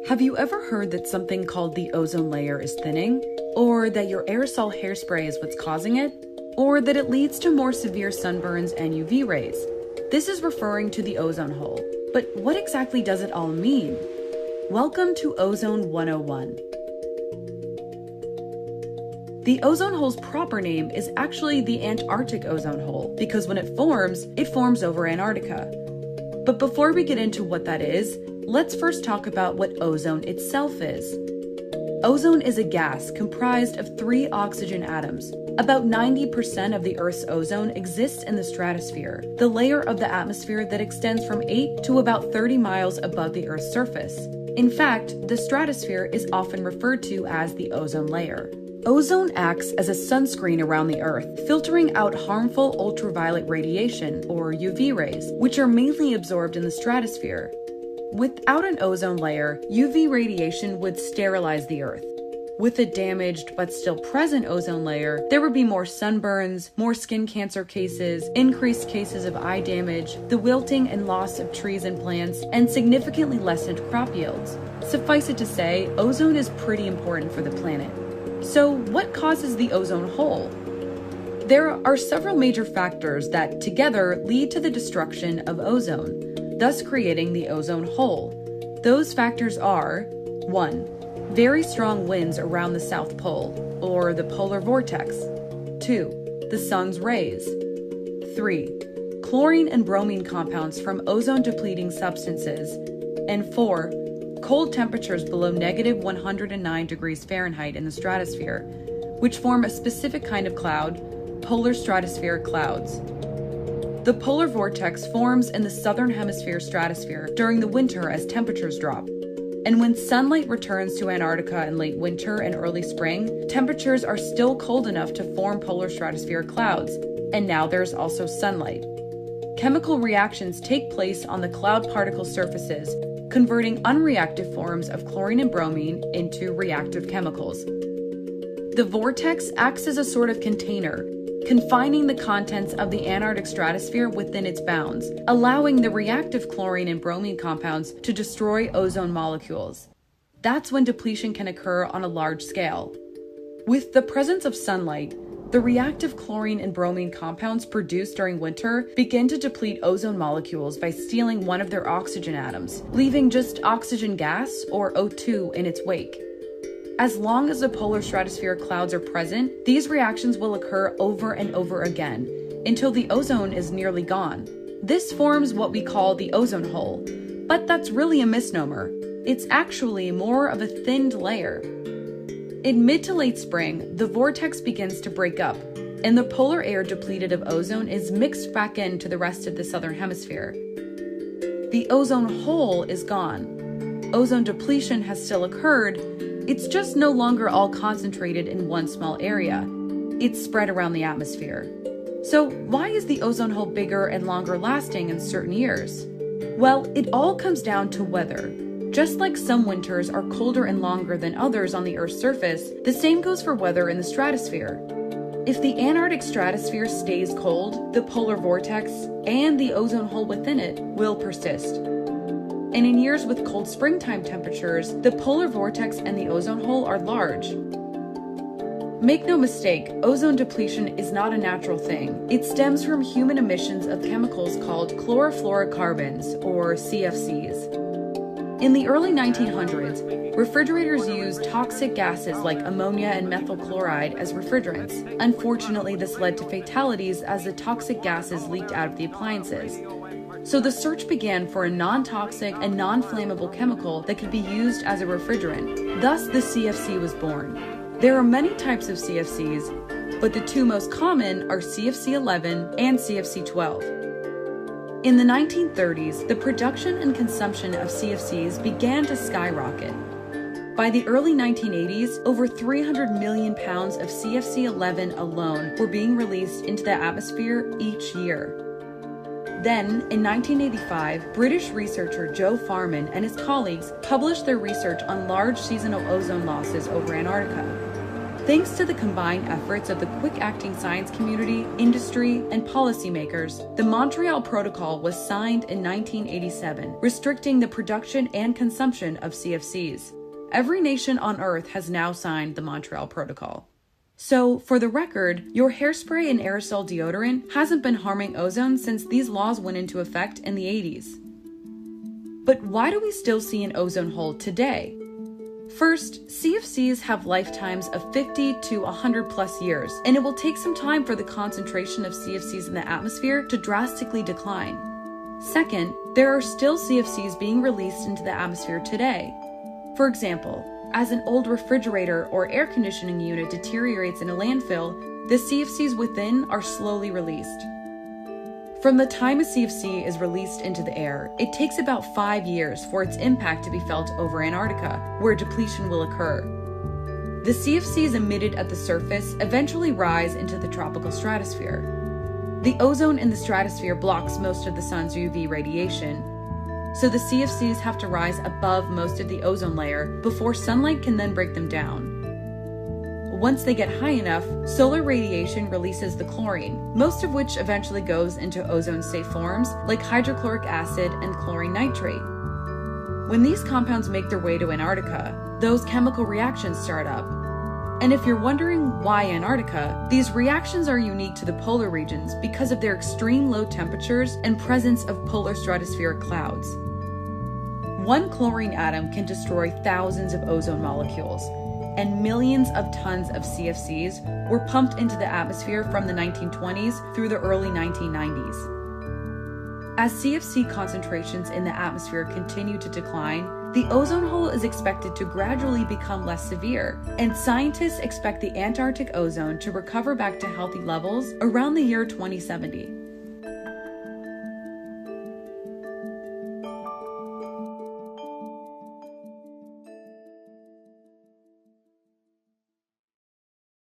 Have you ever heard that something called the ozone layer is thinning? Or that your aerosol hairspray is what's causing it? Or that it leads to more severe sunburns and UV rays? This is referring to the ozone hole. But what exactly does it all mean? Welcome to Ozone 101. The ozone hole's proper name is actually the Antarctic ozone hole because when it forms over Antarctica. But before we get into what that is, let's first talk about what ozone itself is. Ozone is a gas comprised of 3 oxygen atoms. About 90% of the Earth's ozone exists in the stratosphere, the layer of the atmosphere that extends from 8 to about 30 miles above the Earth's surface. In fact, the stratosphere is often referred to as the ozone layer. Ozone acts as a sunscreen around the Earth, filtering out harmful ultraviolet radiation, or UV rays, which are mainly absorbed in the stratosphere. Without an ozone layer, UV radiation would sterilize the Earth. With a damaged but still present ozone layer, there would be more sunburns, more skin cancer cases, increased cases of eye damage, the wilting and loss of trees and plants, and significantly lessened crop yields. Suffice it to say, ozone is pretty important for the planet. So, what causes the ozone hole? There are several major factors that together lead to the destruction of ozone, thus creating the ozone hole. Those factors are 1. Very strong winds around the South Pole, or the polar vortex. 2. The sun's rays. 3. Chlorine and bromine compounds from ozone-depleting substances. And 4. Cold temperatures below negative 109 degrees Fahrenheit in the stratosphere, which form a specific kind of cloud, polar stratospheric clouds. The polar vortex forms in the southern hemisphere stratosphere during the winter as temperatures drop. And when sunlight returns to Antarctica in late winter and early spring, temperatures are still cold enough to form polar stratospheric clouds, and now there's also sunlight. Chemical reactions take place on the cloud particle surfaces, converting unreactive forms of chlorine and bromine into reactive chemicals. The vortex acts as a sort of container, confining the contents of the Antarctic stratosphere within its bounds, allowing the reactive chlorine and bromine compounds to destroy ozone molecules. That's when depletion can occur on a large scale. With the presence of sunlight, the reactive chlorine and bromine compounds produced during winter begin to deplete ozone molecules by stealing one of their oxygen atoms, leaving just oxygen gas, or O2, in its wake. As long as the polar stratospheric clouds are present, these reactions will occur over and over again, until the ozone is nearly gone. This forms what we call the ozone hole, but that's really a misnomer. It's actually more of a thinned layer. In mid to late spring, the vortex begins to break up, and the polar air depleted of ozone is mixed back into the rest of the southern hemisphere. The ozone hole is gone. Ozone depletion has still occurred, it's just no longer all concentrated in one small area. It's spread around the atmosphere. So why is the ozone hole bigger and longer lasting in certain years? Well, it all comes down to weather. Just like some winters are colder and longer than others on the Earth's surface, the same goes for weather in the stratosphere. If the Antarctic stratosphere stays cold, the polar vortex and the ozone hole within it will persist. And in years with cold springtime temperatures, the polar vortex and the ozone hole are large. Make no mistake, ozone depletion is not a natural thing. It stems from human emissions of chemicals called chlorofluorocarbons, or CFCs. In the early 1900s, refrigerators used toxic gases like ammonia and methyl chloride as refrigerants. Unfortunately, this led to fatalities as the toxic gases leaked out of the appliances. So the search began for a non-toxic and non-flammable chemical that could be used as a refrigerant. Thus, the CFC was born. There are many types of CFCs, but the 2 most common are CFC-11 and CFC-12. In the 1930s, the production and consumption of CFCs began to skyrocket. By the early 1980s, over 300 million pounds of CFC-11 alone were being released into the atmosphere each year. Then, in 1985, British researcher Joe Farman and his colleagues published their research on large seasonal ozone losses over Antarctica. Thanks to the combined efforts of the quick-acting science community, industry, and policymakers, the Montreal Protocol was signed in 1987, restricting the production and consumption of CFCs. Every nation on Earth has now signed the Montreal Protocol. So, for the record, your hairspray and aerosol deodorant hasn't been harming ozone since these laws went into effect in the 80s. But why do we still see an ozone hole today? First, CFCs have lifetimes of 50 to 100 plus years, and it will take some time for the concentration of CFCs in the atmosphere to drastically decline. Second, there are still CFCs being released into the atmosphere today. For example, as an old refrigerator or air conditioning unit deteriorates in a landfill, the CFCs within are slowly released. From the time a CFC is released into the air, it takes about 5 years for its impact to be felt over Antarctica, where depletion will occur. The CFCs emitted at the surface eventually rise into the tropical stratosphere. The ozone in the stratosphere blocks most of the sun's UV radiation, so the CFCs have to rise above most of the ozone layer before sunlight can then break them down. Once they get high enough, solar radiation releases the chlorine, most of which eventually goes into ozone-safe forms like hydrochloric acid and chlorine nitrate. When these compounds make their way to Antarctica, those chemical reactions start up. And if you're wondering why Antarctica, these reactions are unique to the polar regions because of their extreme low temperatures and presence of polar stratospheric clouds. One chlorine atom can destroy thousands of ozone molecules, and millions of tons of CFCs were pumped into the atmosphere from the 1920s through the early 1990s. As CFC concentrations in the atmosphere continue to decline, the ozone hole is expected to gradually become less severe, and scientists expect the Antarctic ozone to recover back to healthy levels around the year 2070.